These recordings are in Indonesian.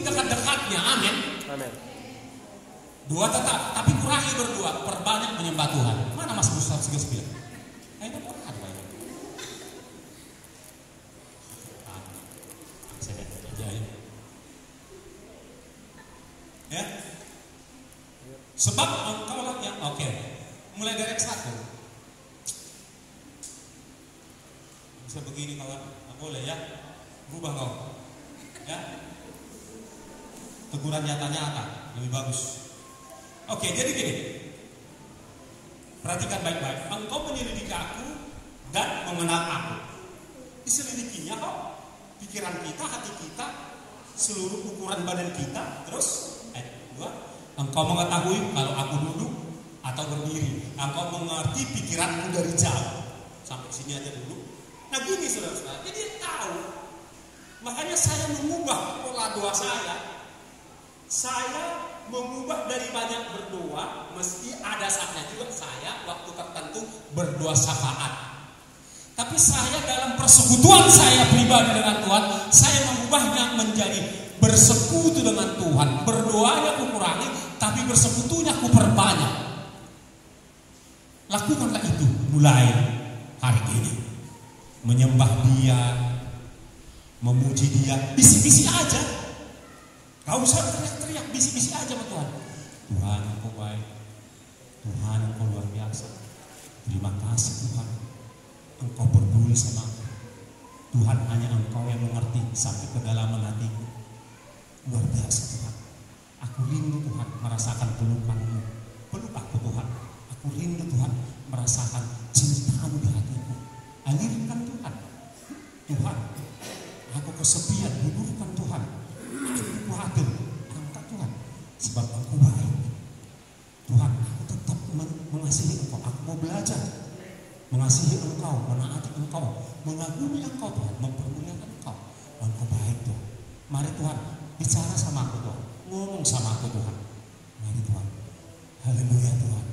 dekat-dekatnya. Amin. Amin. Dua tetap, tapi kurangi berdua, perbanyak menyembah Tuhan. Mana Mas Gustaf Sigas bilang? Ini apa ya? Saya ajaib. Ya. Sebab kalau yang oke. Mulai dari X1. Bisa begini kawan, boleh ya? Rubah kau. Ya. Teguran nyata-nyata, lebih bagus. Oke, jadi gini. Perhatikan baik-baik. Engkau menyelidiki aku dan mengenal aku. Diselidikinya kok pikiran kita, hati kita, seluruh ukuran badan kita. Terus, dua. Engkau mengetahui kalau aku duduk atau berdiri. Engkau mengerti pikiranku dari jauh. Sampai sini aja dulu. Nah gini saudara-saudara, jadi tahu. Makanya saya mengubah pola doa saya. Saya mengubah dari banyak berdoa, mesti ada saatnya juga saya waktu tertentu berdoa syafaat. Tapi saya dalam persekutuan saya pribadi dengan Tuhan, saya mengubahnya menjadi bersekutu dengan Tuhan. Berdoanya aku kurangi, tapi bersekutunya aku perbanyak. Lakukanlah itu mulai hari ini. Menyembah Dia, memuji Dia, bisi-bisi aja. Gak usah teriak-teriak, bisi-bisi aja sama Tuhan. Tuhan Engkau baik, Tuhan Engkau luar biasa. Terima kasih Tuhan, Engkau peduli sama aku. Tuhan, hanya Engkau yang mengerti sampai kedalaman hatiku. Luar biasa Tuhan. Aku rindu Tuhan merasakan pelukan-Mu. Peluk aku Tuhan. Aku rindu Tuhan merasakan cinta-Mu di hatiku. Alirkan Tuhan. Tuhan, aku kesepian, hiburkan Tuhan. Aku khawatir, angkat Tuhan. Sebab Engkau baik. Tuhan, aku tetap mengasihi Engkau. Aku mau belajar mengasihi Engkau, menaati Engkau, mengagumi Engkau Tuhan, mempermuliakan Engkau. Engkau baik Tuhan. Mari Tuhan, bicara sama aku Tuhan, ngomong sama aku Tuhan. Mari Tuhan. Haleluya Tuhan.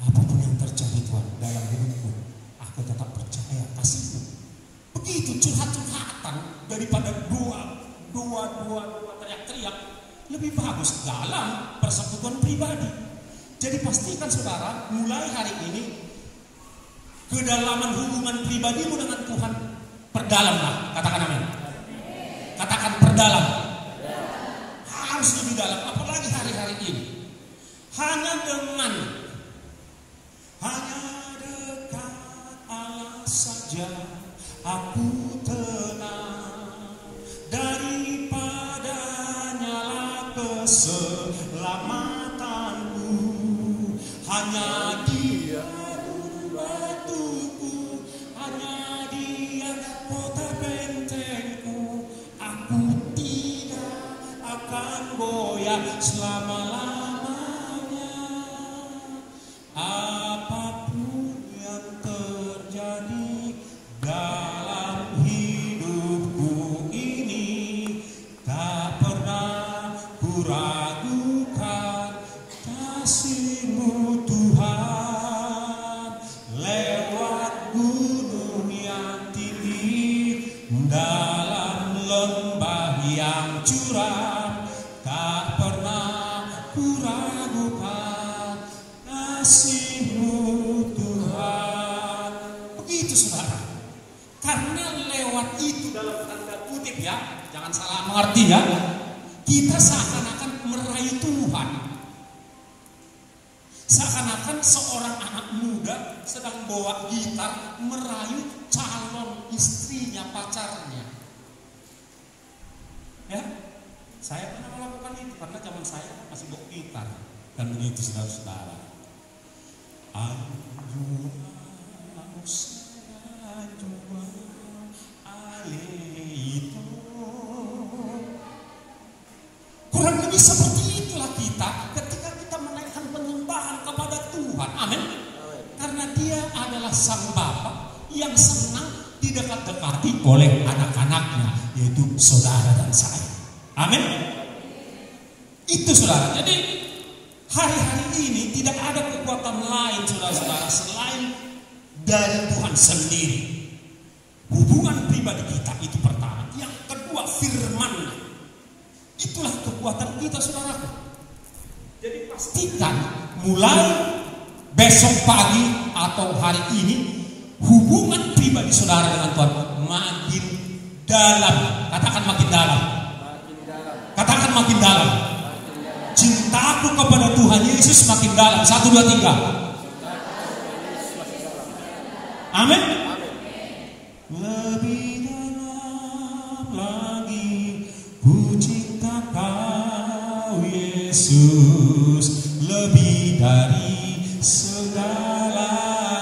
Apapun yang terjadi Tuhan dalam hidupku, aku tetap percaya kasih-Mu. Begitu curhat-curhatan daripada dua teriak-teriak, lebih bagus dalam persekutuan pribadi. Jadi pastikan saudara, mulai hari ini kedalaman hubungan pribadimu dengan Tuhan perdalamlah. Katakan amin. Katakan perdalam. Harus lebih dalam, apalagi hari-hari ini. Hanya dekat Allah saja aku tenang, daripada nyala keselamatanku. Hanya Dia batuku, hanya Dia kota bentengku. Aku tidak akan goyah selama-lamanya. Apapun yang terjadi dalam hidupku ini, tak pernah ku ragukan kasih-Mu Tuhan. Lewat gunung yang tinggi, dalam lembah yang curam, tak pernah ku ragukan kasih-Mu Tuhan. Begitu saudara. Karena lewat itu dalam tanda kutip ya, jangan salah mengerti ya, kita seakan-akan meraih Tuhan. Seakan-akan seorang anak muda sedang bawa gitar merayu calon istrinya, pacarnya. Ya, saya pernah melakukan itu karena zaman saya masih bawa gitar. Dan begitu saudara-saudara. Kurang lebih seperti itulah kita ketika kita menaikkan penyembahan kepada Tuhan. Amin. Karena Dia adalah Sang Bapa yang senang didekat-dekati oleh anak-anaknya, yaitu saudara dan saya. Amin. Itu saudara. Jadi hari-hari ini tidak ada kekuatan lain saudara-saudara selain dari Tuhan sendiri. Hubungan pribadi kita itu pertama. Yang kedua, firman. Itulah kekuatan kita, saudaraku. Jadi pastikan mulai besok pagi atau hari ini hubungan pribadi saudara dengan Tuhan makin dalam. Katakan makin dalam. Katakan makin dalam. Cintaku kepada Tuhan Yesus makin dalam. 1, 2, 3. Amin. Lebih dalam lagi ku cinta Kau Yesus, lebih dari segala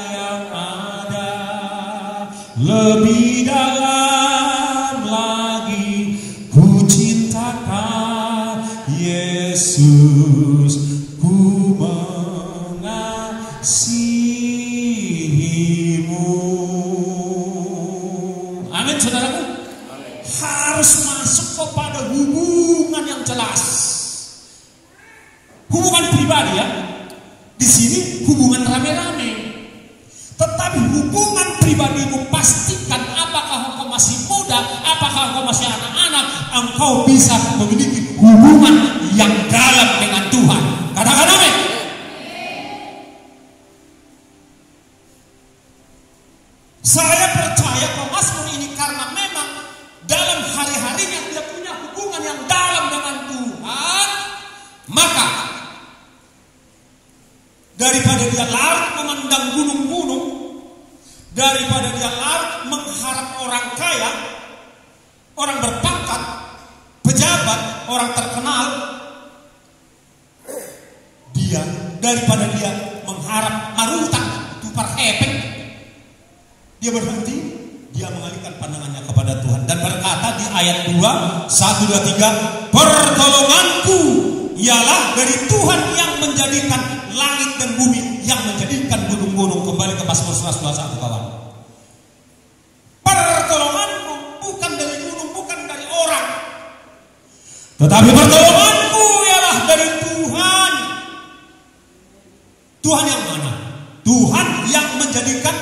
yang ada. Lebih dalam lagi ku cinta Kau Yesus, ku mengasihimu. Amin, saudaraku. Harus masuk kepada hubungan yang jelas. Hubungan pribadi ya. Di sini hubungan rame-rame. Tetapi hubungan pribadimu pastikan apakah engkau masih muda, apakah engkau masih anak-anak, engkau bisa memiliki hubungan yang dalam dengan Tuhan. Katakan amin. Saya percaya Mazmur ini karena memang dalam hari-harinya dia punya hubungan yang dalam dengan Tuhan. Maka daripada dia larut memandang gunung-gunung, daripada dia larut mengharap orang kaya, orang berpangkat, pejabat, orang terkenal, dia daripada dia mengharap marutang, tupar hepeng, dia berhenti, dia mengalihkan pandangannya kepada Tuhan dan berkata di ayat 2, 1, 2, 3, pertolonganku ialah dari Tuhan yang menjadikan langit dan bumi, yang menjadikan gunung-gunung. Kembali ke Mazmur 121, kawan. Pertolonganku bukan dari gunung, bukan dari orang, tetapi pertolonganku ialah dari Tuhan. Tuhan yang mana? Tuhan yang menjadikan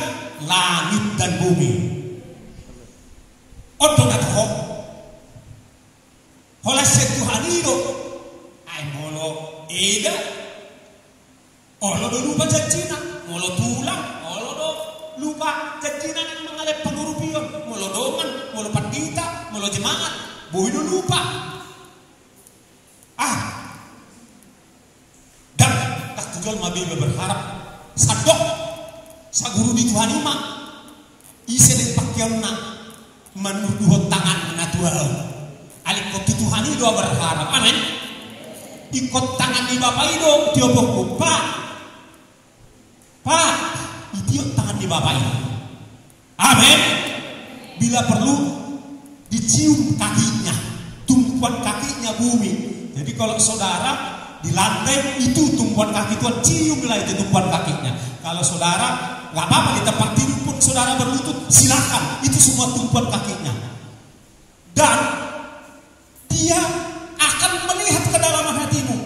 langit dan bumi. Otonat ho. Hola se Tuhan itu. Ay molo eda. Olo do lupa janjina, molo tulang, olo do lupa janjina yang mengalih pengurupion, molo dongan, molo pandita, molo jemaat, boy do lupa. Dan tak tujuan mabil berharap sadok sa guru di Tuhan ima isi dengan pakaian na menuduh tangan natural alik kok di Tuhan itu berharap. Amin. Ikut tangan di Bapak itu dia bohong Pak itu tangan di Bapak itu. Amin. Bila perlu dicium kakinya, tumpuan kakinya bumi. Jadi kalau saudara di lantai itu tumpuan kaki Tuhan, ciumlah itu tumpuan kakinya. Kalau saudara nggak apa-apa di tempat tidur pun saudara berlutut, silakan, itu semua tumpuan kakinya. Dan dia akan melihat kedalaman hatimu.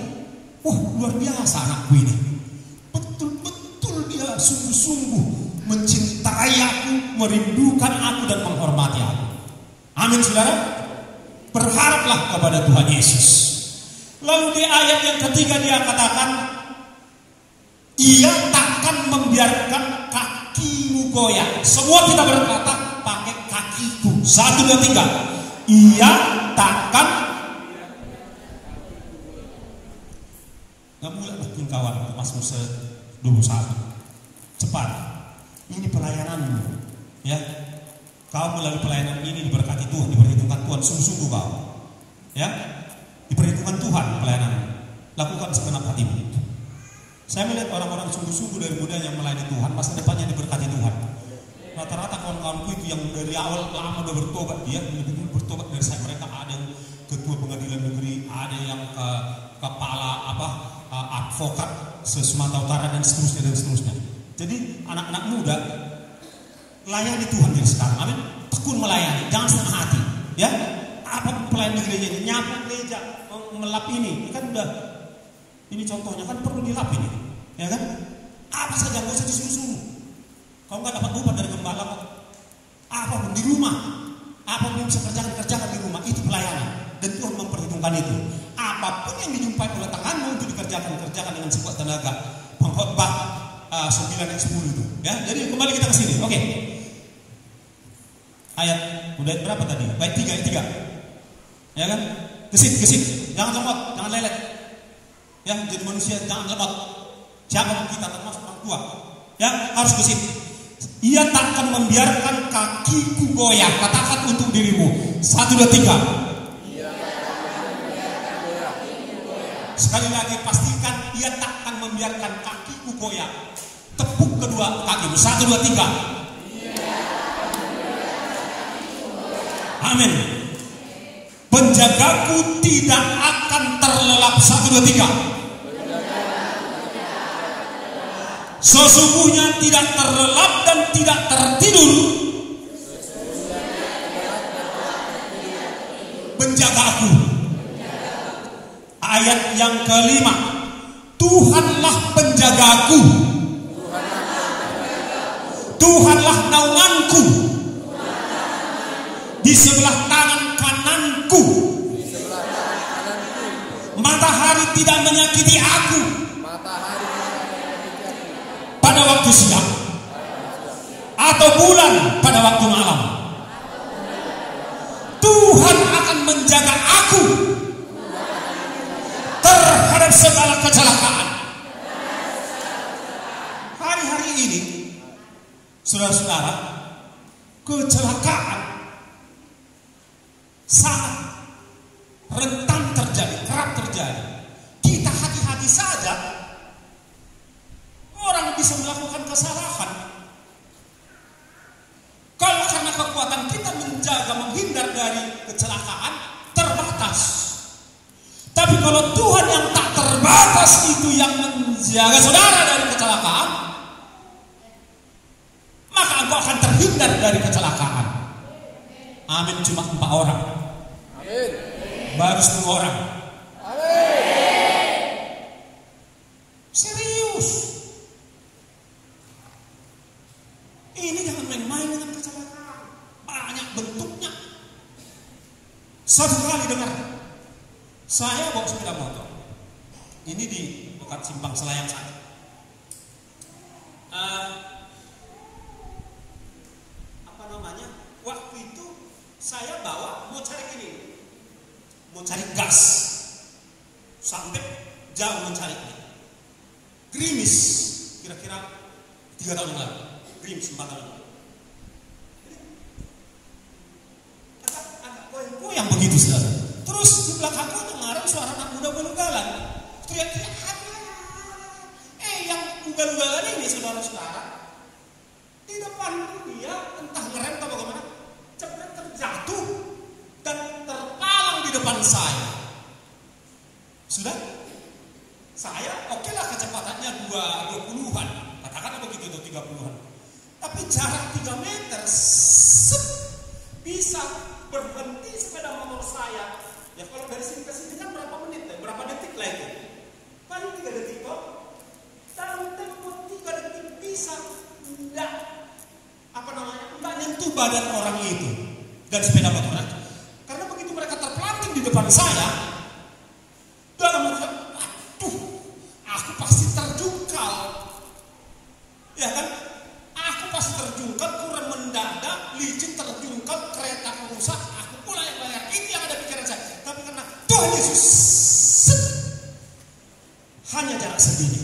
Luar biasa anakku ini. Betul-betul dia sungguh-sungguh mencintai aku, merindukan aku dan menghormati aku. Amin, saudara. Berharaplah kepada Tuhan Yesus. Lalu di ayat yang ketiga dia katakan, ia takkan membiarkan kakimu goyah. Semua kita berkata pakai kakiku. 1, 2, 3. Ia takkan. Gak mulai bikin kawan Mazmur 21. Cepat. Ini pelayananmu. Ya. Kau melalui pelayanan ini diberkati Tuhan, diperhitungkan Tuhan sungguh-sungguh kau. Ya. Diperhitungkan Tuhan pelayanan. Lakukan segenap hatimu. Saya melihat orang-orang sungguh-sungguh dari muda yang melayani Tuhan, masa depannya diberkati Tuhan. Rata-rata kawan-kawanku itu yang dari awal lama udah bertobat, dia lebih bertobat dari saya. Mereka ada yang ketua pengadilan negeri, ada yang kepala advokat se-Sumatera Utara dan seterusnya. Jadi anak-anak muda layani Tuhan dari sekarang. Amin. Tekun melayani, jangan setengah hati. Ya. Apa pelayanan di gereja ini? Nyapu gereja, melap ini kan udah. Ini contohnya kan perlu dilap ini, ya kan? Apa saja nggak usah disuruh-suruh. Kau nggak dapat upah dari gembala kok. Apapun di rumah, apapun yang bisa kerjakan di rumah itu pelayanan. dan Tuhan memperhitungkan itu. Apapun yang dijumpai oleh tanganmu untuk kerjakan dengan sekuat tenaga. Pengkhotbah 9 ayat 10 itu. Ya, jadi kembali kita ke sini. Oke. Ayat udah berapa tadi? Ayat 3. Ya kan? Gesit. Jangan lemot, jangan lelet. Ya, jadi manusia jangan lemot. Siapa kita termasuk orang tua? Ya, harus gesit. Ia takkan membiarkan kakiku goyah. Katakan untuk dirimu. 1, 2, 3. Sekali lagi pastikan ia takkan membiarkan kakiku goyah. Tepuk kedua kakimu. 1, 2, 3. Amin. Penjagaku tidak akan terlelap. 1, 2, 3. Sesungguhnya tidak terlelap dan tidak tertidur. Penjagaku. Ayat yang kelima. Tuhanlah penjagaku. Tuhanlah naunganku. Di sebelah tangan kananku. Matahari tidak menyakiti aku pada waktu siang, atau bulan pada waktu malam. Tuhan akan menjaga aku terhadap segala kecelakaan. Hari-hari ini, saudara-saudara, kecelakaan sangat rentan terjadi, kerap terjadi. Kita hati-hati saja, orang bisa melakukan kesalahan. Kalau karena kekuatan kita menjaga, menghindar dari kecelakaan, terbatas. Tapi kalau Tuhan yang tak terbatas itu yang menjaga saudara dari kecelakaan, maka engkau akan terhindar dari kecelakaan. Amin. Cuma 4 orang. Amin. Baru 10 orang. Amin. Serius. Ini jangan main-main dengan kecelakaan. Banyak bentuknya. Satu kali dengar, saya bawa sepeda motor. Ini di dekat simpang Selayang sana. Waktu itu saya bawa mau cari ini, mau cari gas, sampai jauh mencari ini. Gerimis, kira-kira 3 tahun yang lalu. Gerimis 4 tahun yang lalu. Agak goyang begitu saudara. Terus di belakangku dengar suara anak muda ugal-ugalan. Teriak-teriak, yang ugal-ugalan ini saudara-saudara, di depanku dia entah ngerem atau bagaimana, cepet terjatuh dan terpalang di depan saya. Sudah? Saya oke lah kecepatannya 20-an, katakan begitu atau 30-an. Tapi jarak 3 meter bisa berhenti sepeda motor saya. Ya kalau dari sini ke sini kan berapa menit, berapa detik lah itu. Paling 3 detik kok. Dalam tempo 3 detik bisa enggak nyentuh badan orang itu dan sepeda motor. Karena begitu mereka terpelanting di depan saya, dalam mereka, aduh, aku pasti terjungkal, ya kan? Aku pasti terjungkal, kurang mendadak, licin terjungkal, kereta rusak, aku pula yang bayar. Itu yang ada pikiran saya. Tapi karena Tuhan Yesus, hanya jarak segini.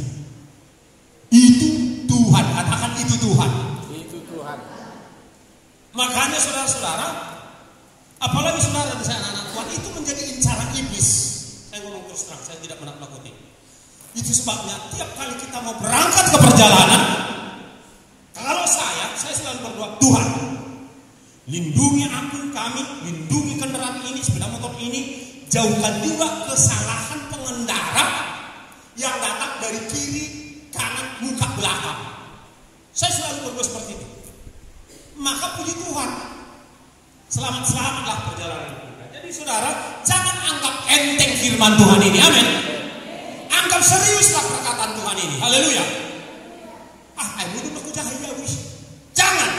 Itu Tuhan, katakan itu Tuhan. Itu Tuhan. Makanya saudara-saudara, apalagi saudara dan saya anak-anak Tuhan, itu menjadi incaran iblis. Saya ngomong terus terang, saya tidak menakut-nakuti. Itu sebabnya tiap kali kita mau berangkat ke perjalanan, kalau saya selalu berdoa, Tuhan, lindungi kami, lindungi kendaraan ini, sepeda motor ini, jauhkan juga kesalahan pengendara yang datang dari kiri, kanan, muka, belakang. Saya selalu berdoa seperti itu. Maka puji Tuhan, selamat-selamatlah perjalanan kita. Jadi saudara, jangan anggap enteng firman Tuhan ini, amin. Anggap seriuslah perkataan Tuhan ini, haleluya. Jangan.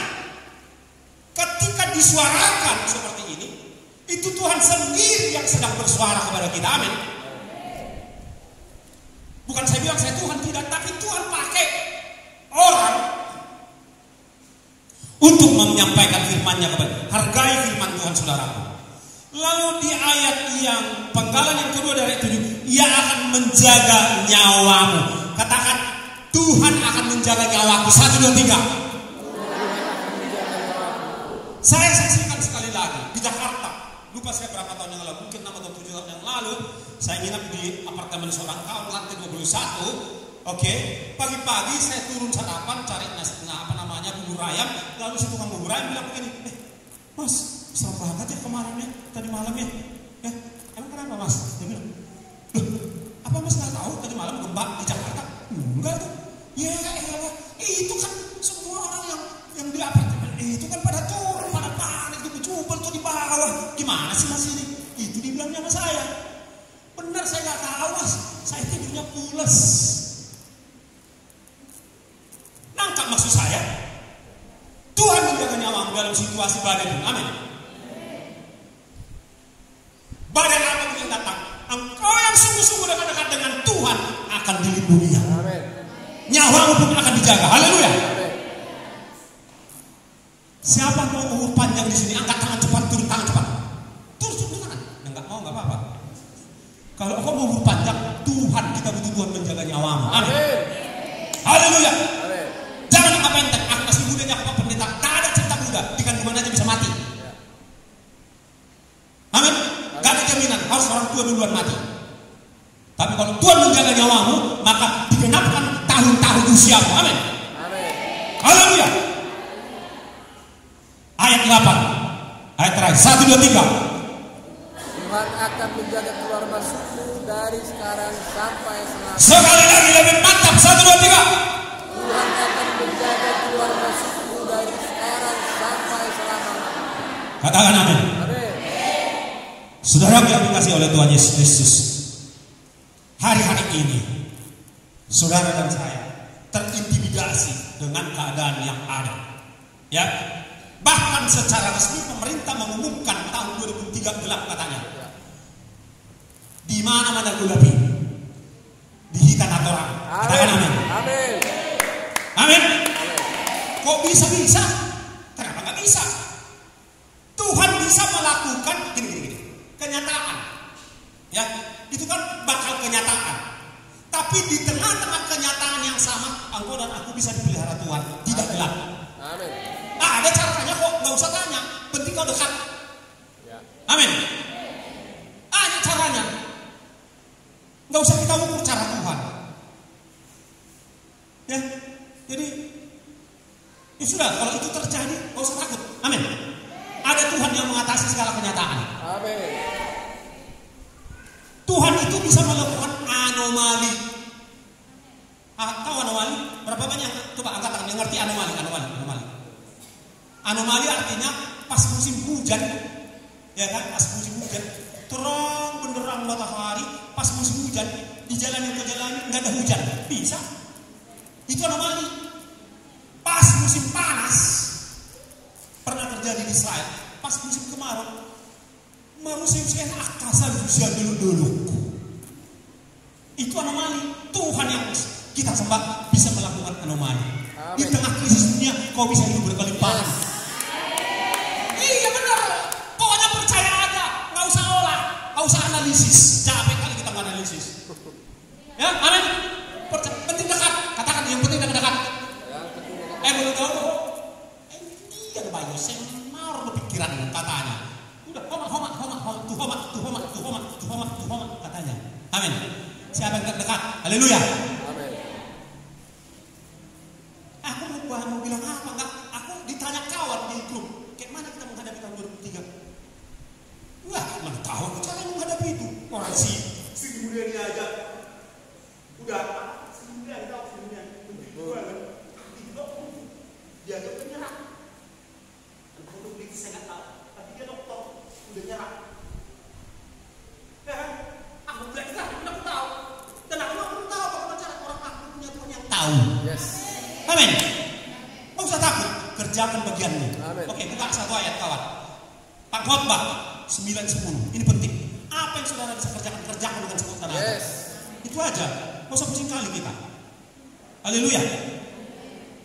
Ketika disuarakan seperti ini, itu Itu Tuhan sendiri yang sedang bersuara kepada kita. Amin. Bukan saya bilang saya Tuhan, tidak, tapi Tuhan pakai orang untuk menyampaikan firman-Nya kepada. Hargai firman Tuhan, saudaraku. Lalu di ayat yang penggalan yang kedua dari ayat 7, Ia akan menjaga nyawamu. Katakan, Tuhan akan menjaga nyawaku. 1, 2, 3. Saya saksikan sekali lagi di Jakarta. Lupa saya berapa tahun yang lalu, mungkin 6 atau 7 tahun yang lalu, saya nginap di apartemen seorang kawan lantai 21. Oke, pagi-pagi saya turun sarapan cari nasi, bubur ayam. Lalu si tukang bubur ayam bilang begini, Mas, besar banget ya kemarin ya, tadi malam ya. Emang kenapa Mas? Dia bilang, loh, apa Mas nggak tahu tadi malam gempa di Jakarta? Enggak tuh. Ya elah, itu kan semua orang yang di apartemen itu kan pada turun, pada panik, itu berjubel tuh di bawah. Gimana sih Mas ini? Itu dibilangnya sama saya. Benar, saya nggak tahu Mas, saya tidurnya pules. Nangkap maksud saya? Tuhan menjaga nyawamu dalam situasi badai pun. Amin. Badai apapun yang datang, engkau yang sungguh-sungguh dekat-dekat dengan Tuhan akan dilindungi. Amin. Nyawamu pun akan dijaga. Haleluya. Siapa mau umur panjang di sini? Angkat tangan cepat, turun tangan cepat. Turun tangan. Enggak mau, enggak apa-apa. Kalau kau mau umur panjang, Tuhan, kita butuh Tuhan menjaga nyawamu. Amin. Haleluya. Jangan anggap enteng. Aku masih mudanya, aku pendeta. Tak ada cerita muda. Di kandungan aja bisa mati. Amin. Gak ada jaminan. Harus orang tua duluan mati. Tapi kalau Tuhan menjaga nyawamu, maka digenapkan tahun-tahun usiamu. Amin. Haleluya. Ayat 8. Ayat terakhir. 1, 2, 3. Tuhan akan menjaga keluar masukmu dari sekarang sampai selamanya. Sekali lagi lebih mantap. 1, 2, 3. Tuhan akan menjaga keluar masukmu dari sekarang sampai selamanya. Katakan amin. Saudara yang dikasihi oleh Tuhan Yesus Kristus, hari-hari ini saudara dan saya terintimidasi dengan keadaan yang ada. Ya, bahkan secara resmi pemerintah mengumumkan tahun 2003 gelap katanya. Di mana-mana gulapi, dihitan aturan. Katakan amin. Amin. Amin. Kok bisa-bisa? Kenapa nggak bisa? Tuhan bisa melakukan gini. Kenyataan. Ya, itu kan bakal kenyataan. Tapi di tengah-tengah kenyataan yang sama, engkau dan aku bisa dipelihara Tuhan, tidak gelap. Amin. Ada caranya kok, nggak usah tanya. Penting kau dekat. Ya. Amin. Ada caranya. Nggak usah kita ukur cara Tuhan. Ya, jadi ya sudah, kalau itu terjadi, nggak usah takut. Amin. Ada Tuhan yang mengatasi segala kenyataan. Amin. Tuhan itu bisa melakukan anomali. Tahu anomali? Berapa banyak? Coba angkat tangan yang ngerti anomali. Anomali artinya pas musim hujan, ya kan? Pas musim hujan, terang benderang matahari. Pas musim hujan, di jalan yang ke jalan nggak ada hujan. Bisa? Itu anomali. Pas musim panas, pernah terjadi di Israel. Pas musim kemarau, manusia akasa bisa dulu. Itu anomali. Tuhan yang kita sembah bisa melakukan anomali. Amin. Di tengah krisis dunia, kau bisa hidup berkelimpahan. Iya benar. Pokoknya percaya aja, nggak usah olah, nggak usah analisis. Capek kali kita nggak analisis. Ya, amin. Penting dekat. Katakan yang penting dekat. Belum tahu. Iya Bayu, semar berpikiran katanya. Udah, homa katanya. Amin. Siapa yang dekat? Haleluya. Amin. Aku mau bilang apa? Enggak. Aku ditanya kawan di grup, kayak mana kita menghadapi tahun 2003? Wah, mana tahu cara menghadapi itu. Orang si muda ini aja. Udah, si muda tahu si muda. Dia tuh penyerah. Entah itu beli saya nggak tahu, tapi dia dokter udah nyerah. Aku belajar, aku tahu. Dan aku tahu bagaimana cara orang aku punya Tuhan yang tahu. Yes. Amin. Nggak usah takut, kerjakan bagianmu. Amin. Oke, buka satu ayat kawan. Pak Khotbah 9-10. Ini penting. Apa yang saudara bisa kerjakan, kerjakan dengan sekuat tenaga. Yes. Itu aja. Gak usah pusing kali kita. Haleluya.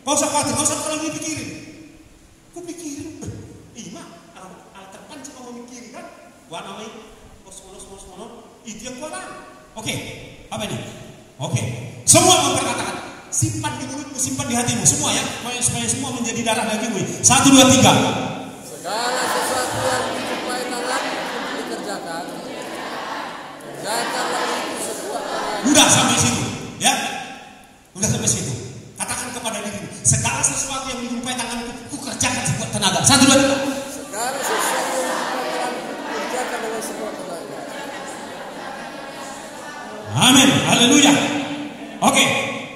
Gak usah khawatir, gak usah terlalu dipikirin. Kok pikirin? Mak, alat terpancing kamu mikirin kan? Gua namanya mono. Itu yang gua lakukan. Oke, apa ini? Oke, semua memperkatakan, simpan di mulutmu, simpan di hatimu, semua ya, supaya semua menjadi darah dagingmu. 1, 2, 3. Segala sesuatu yang dijumpai tanganmu untuk dikerjakan, kerjakanlah itu sekuat tenaga. Udah sampai situ, ya? Udah sampai situ. Katakan kepada dirimu, segala sesuatu yang dijumpai tanganku, ku kerjakan sekuat tenaga. 1, 2, 3. Segala sesuatu yang dijumpai tanganku, kerjakan dengan sekuat tenaga. Amin, haleluya. Oke,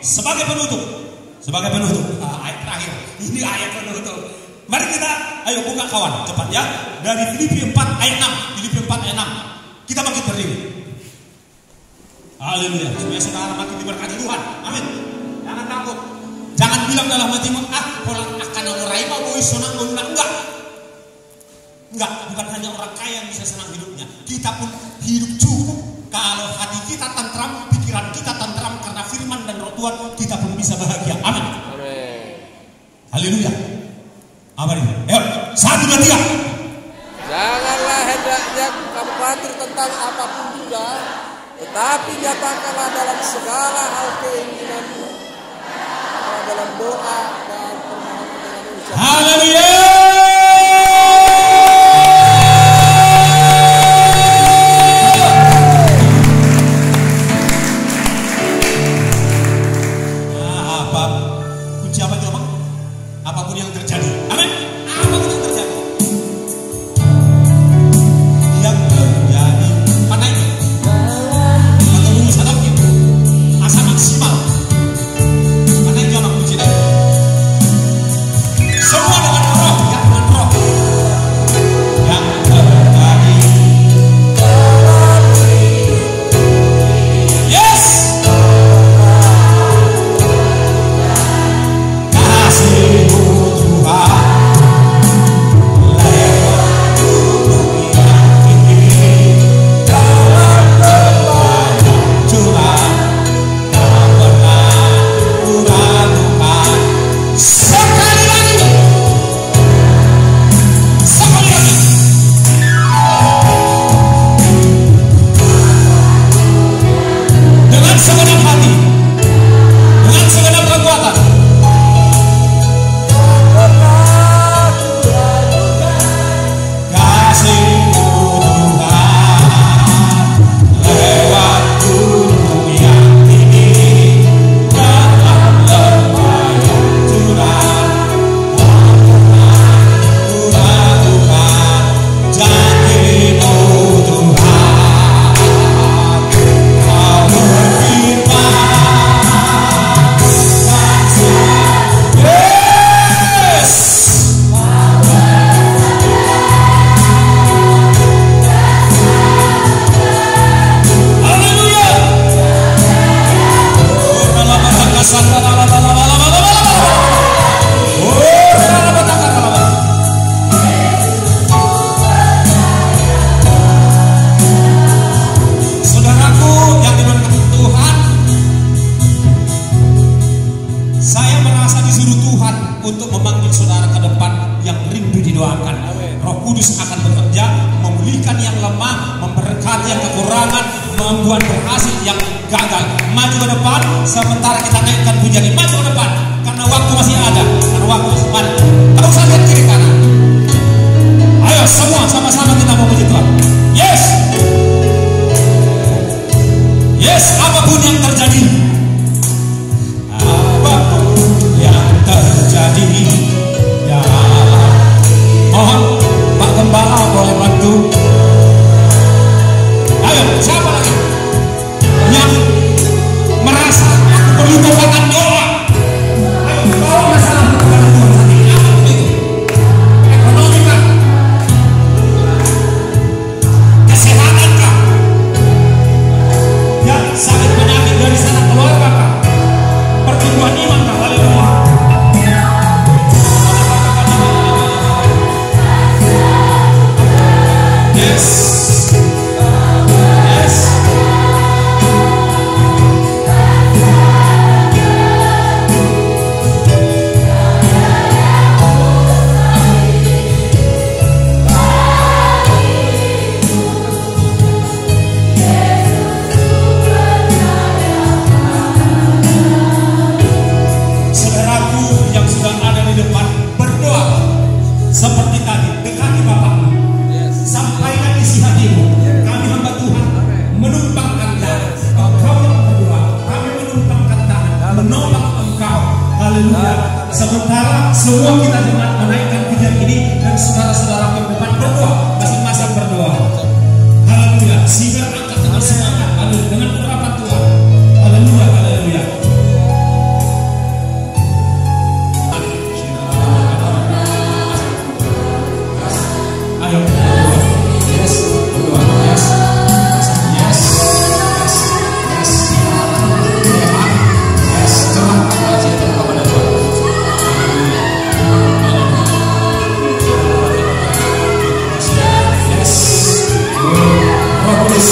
sebagai penutup, ayat terakhir, ini ayat penutup. Mari kita, ayo buka kawan, cepat ya. Dari Filipi 4 ayat 6, Filipi 4 ayat 6. Kita bangkit berdiri. Haleluya, supaya saudara makin diberkati Tuhan. Amin. Jangan takut. Jangan bilang dalam hatimu, pola akan ngurai mau boy senang menang. Enggak, bukan hanya orang kaya yang bisa senang hidupnya. Kita pun hidup cukup. Kalau hati kita tentram, pikiran kita tentram karena firman dan roh Tuhan, kita pun bisa bahagia. Amin. Amin. Haleluya. Amin. Ayo, 1, 2, 3. Janganlah hendaknya kamu khawatir tentang apapun juga, tetapi nyatakanlah dalam segala hal keinginanmu dalam doa dan permohonan dengan ucapan. Haleluya. Apapun yang terjadi, amin. Apapun yang terjadi, mana ini? Atau bunyi sadapnya, asa maksimal. Mana yang jangan kunci deh. Semua dengan roh, ya dengan roh. Yang terjadi, yes. Kasihmu membuat berhasil yang gagal. Maju ke depan, sementara kita naikkan pujian. Maju ke depan, karena waktu masih ada. Karena waktu masih ada. Tak usah lihat kiri kanan. Ayo semua sama-sama kita memuji Tuhan. Yes, yes, apapun yang terjadi, apapun yang terjadi, ya mohon Pak Gembala boleh bantu. Ayo, siapa lagi yang merasa aku perlu kekuatan doa? Ayo, bawa masalah kepada Tuhan saat ini. Apapun itu, ekonomi kah, kesehatan kah, ya sakit penyakit dari sana keluar. Haleluya. Sementara semua kita jemaat menaikkan pujian ini dan saudara-saudara ke depan berdoa, masing-masing berdoa. Haleluya. Sehingga angkat dengan semangat, haleluya, dengan urapan Tuhan. Haleluya, haleluya. Ayo berdoa. Yes, berdoa. Yes. Yes. Yes. Yes. Yes. Jangan kasih itu kepada Tuhan. Yes. Roh Kudus,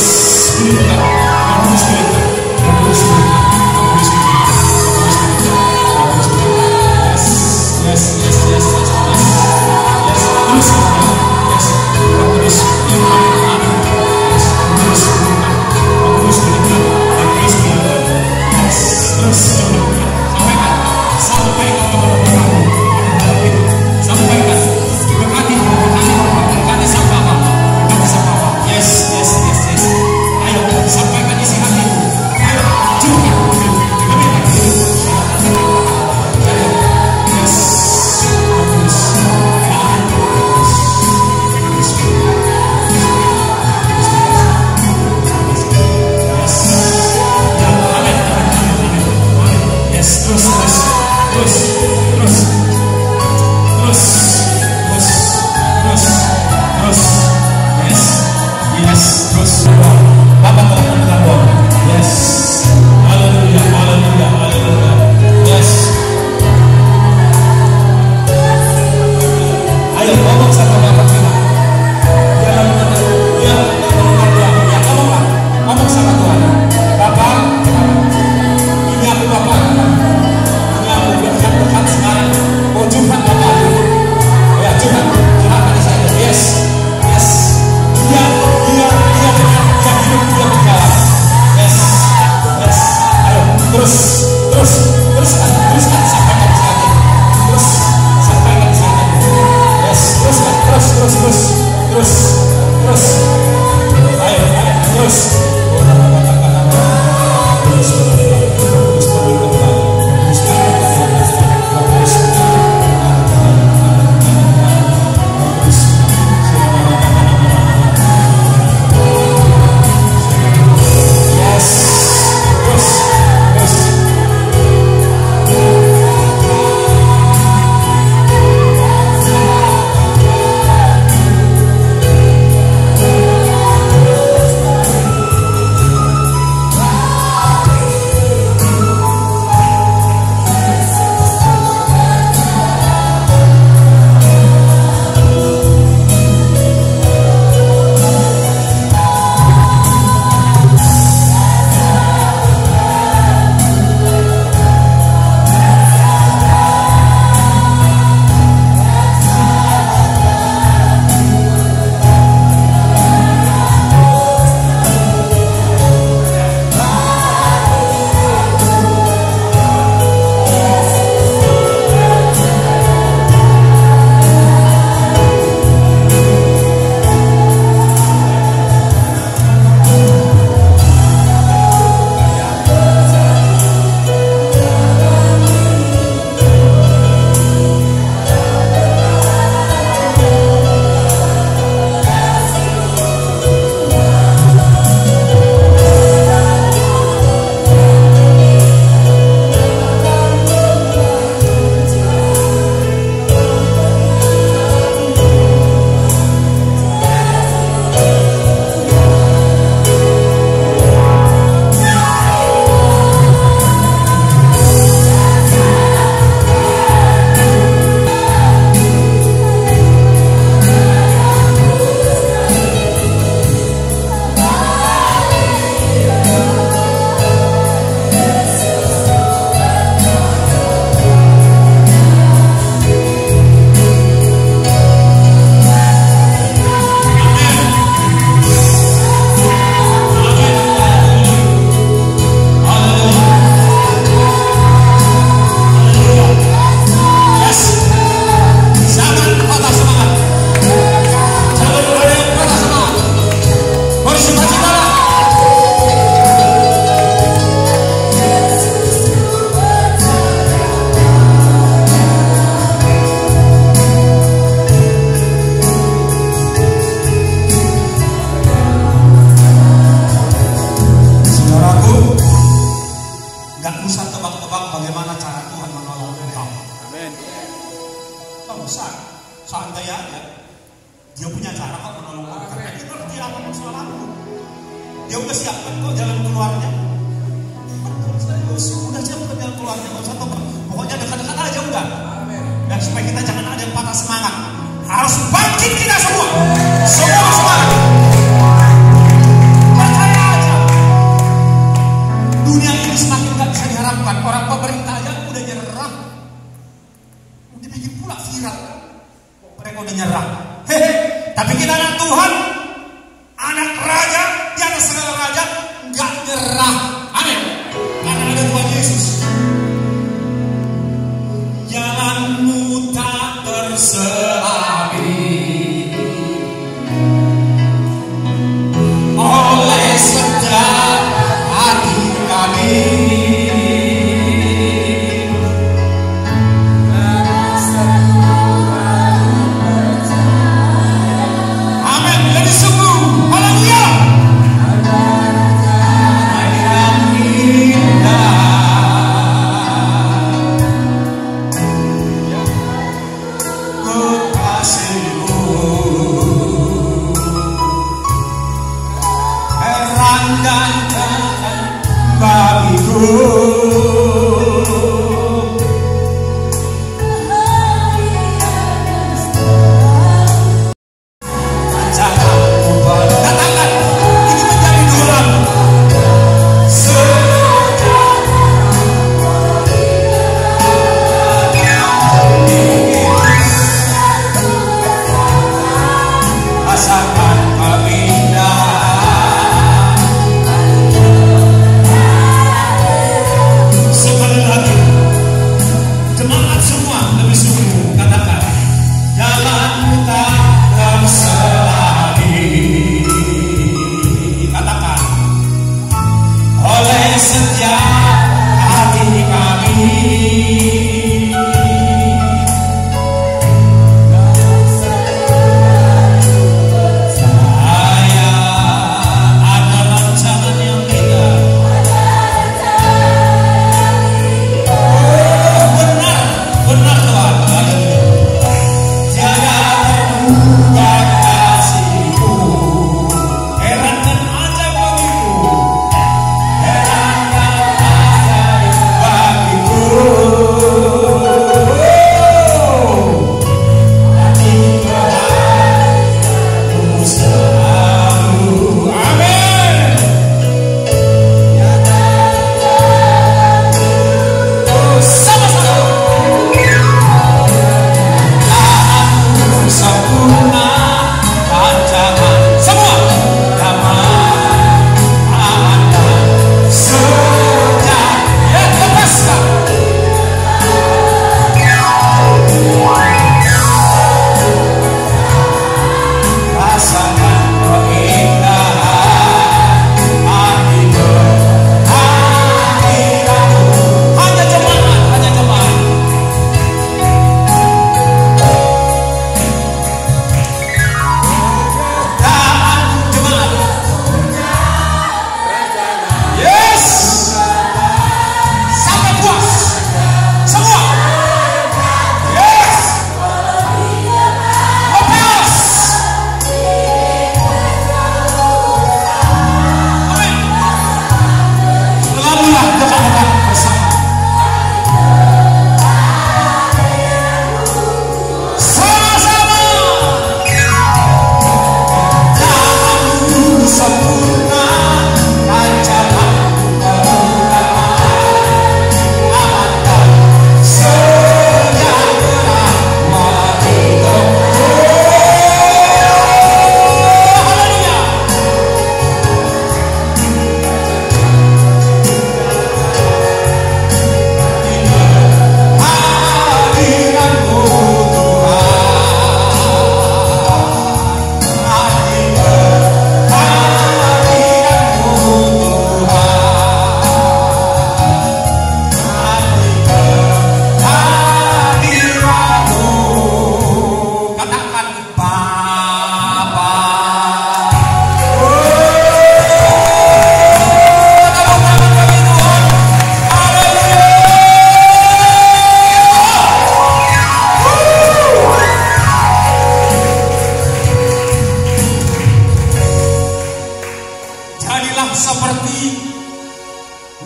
Gak usah tebak-tebak bagaimana cara Tuhan menolong engkau. Amin. Gak usah, santai aja. Dia punya cara kok menolong engkau. Karena dia ngerti apa persoalanmu. Dia udah siapkan kok jalan keluarnya. Udah siapkan jalan keluarnya. Gak usah tebak. Pokoknya dekat-dekat aja udah. Dan supaya kita jangan ada yang patah semangat. Harus bangkit kita semua. Semua semangat. Percaya aja. Dunia ini semakin gak bisa diharapkan. Orang pemerintah aja udah nyerah. Udah bikin pula viral. Mereka udah nyerah. Hehe. Tapi kita anak Tuhan, anak raja, di atas segala raja, gak nyerah. Amin. Karena ada Tuhan Yesus. Jalanmu tak terselapi oleh setiap hati kami. Amin. Jadi sungguh, haleluya. Yang indah kekasihmu, heran dan keren bagiku. Janganku berkatakan, ini menjadi doamu. Rasakan keindahan. Sekali lagi, jemaat semua lebih sungguh katakan, jalanmu tak terselapi. Katakan, oleh setiap hati kami. Ada rancangan yang indah. Benar, benar Tuhan. Haleluya. Tiada terduga kasih-Mu, heran dan ajaib bagiku. Heran dan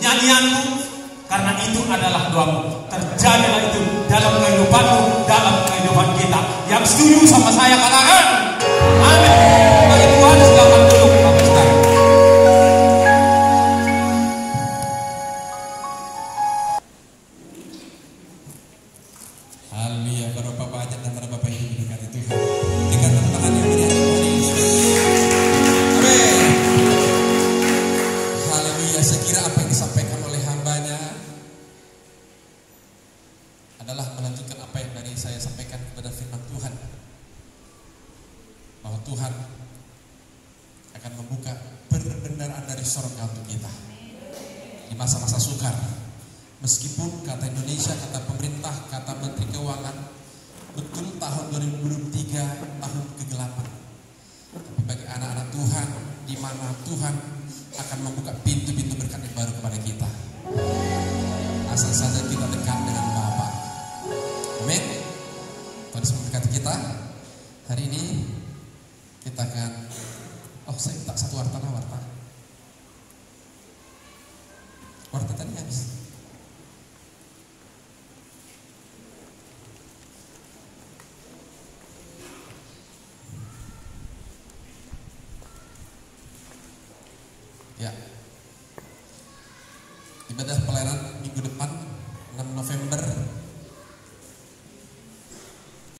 nyanyianmu, karena itu adalah doamu. Terjadilah itu dalam kehidupanmu, dalam kehidupan kita. Yang setuju sama saya katakan amin. Bagi Tuhan silakan duduk Bapak Saudara. Haleluya, para Bapak aja dan para Bapak Ibu didekati Tuhan. Berikan tepuk tangan yang meriah Tuhan Yesus. Amin. Haleluya. Saya kira apa yang disampaikan oleh hambanya adalah melanjutkan apa yang dari saya sampaikan kepada firman Tuhan, bahwa Tuhan akan membuka perbendaharaan dari surga untuk kita di masa-masa sukar. Meskipun kata Indonesia, kata pemerintah, kata Menteri Keuangan, betul tahun 2023 tahun kegelapan. Tapi bagi anak-anak Tuhan, di mana Tuhan akan membuka pintu-pintu berkat yang baru kepada kita. Asal saja kita dekat dengan Bapa. Amin. Tuhan Yesus memberkati kita. Hari ini kita akan, saya minta satu warta tadi habis. Ya, ibadah pelayanan